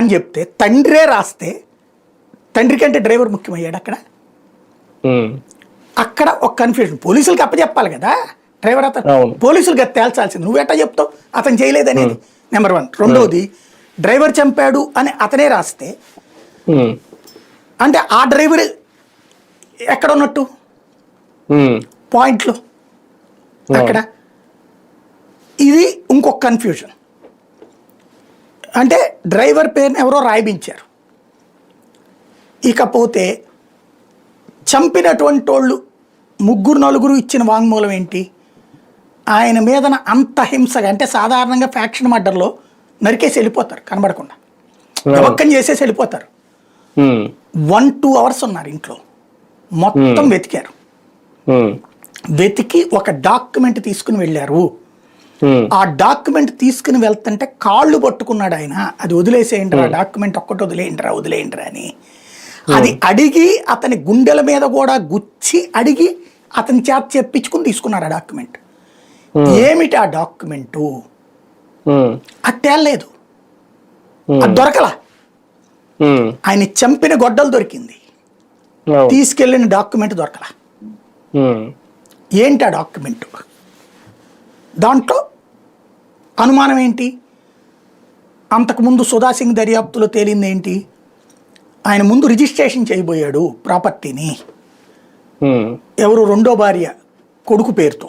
అని చెప్తే తండ్రే రాస్తే తండ్రి కంటే డ్రైవర్ ముఖ్యమయ్యాడు అక్కడ. అక్కడ ఒక కన్ఫ్యూజన్. పోలీసులకు అప్పచెప్పాలి కదా డ్రైవర్, అతను పోలీసులకు అది తేల్చాల్సింది. నువ్వెట్టా చెప్తావు అతను చేయలేదనేది నెంబర్ 1. రెండోది, డ్రైవర్ చంపాడు అని అతనే రాస్తే అంటే ఆ డ్రైవర్ ఎక్కడ ఉన్నట్టు పాయింట్లు అక్కడ. ఇది ఇంకొక కన్ఫ్యూజన్. అంటే డ్రైవర్ పేరుని ఎవరో రాయించారు. ఇకపోతే చంపినటువంటి వాళ్ళు 3-4 ఇచ్చిన వాంగ్మూలం ఏంటి? ఆయన మీదన అంత హింసగా, అంటే సాధారణంగా ఫ్యాక్షన్ మర్డర్లో నరికేసి వెళ్ళిపోతారు కనబడకుండా, గవక్కం చేసేసి వెళ్ళిపోతారు. 1-2 అవర్స్ ఉన్నారు ఇంట్లో, మొత్తం వెతికారు. వెతికి ఒక డాక్యుమెంట్ తీసుకుని వెళ్ళారు. ఆ డాక్యుమెంట్ తీసుకుని వెళ్తుంటే కాళ్ళు పట్టుకున్నాడు ఆయన. అది వదిలేసేయండిరా, డాక్యుమెంట్ ఒక్కటి వదిలేయండిరా అని. అది అడిగి అతని గుండెల మీద కూడా గుచ్చి అడిగి అతని చేత చెప్పించుకుని తీసుకున్నారు ఆ డాక్యుమెంట్. ఏమిటి ఆ డాక్యుమెంటు? అది తేలేదు, అది దొరకలా. ఆయన చంపిన గొడ్డలు దొరికింది, తీసుకెళ్ళిన డాక్యుమెంట్ దొరకలా. ఏంటి ఆ డాక్యుమెంట్? దాంట్లో అనుమానం ఏంటి? అంతకుముందు సుధాసింగ్ దర్యాప్తులో తేలింది ఏంటి? ఆయన ముందు రిజిస్ట్రేషన్ చేయబోయాడు ప్రాపర్టీని, ఎవరు రెండో భార్య కొడుకు పేరుతో.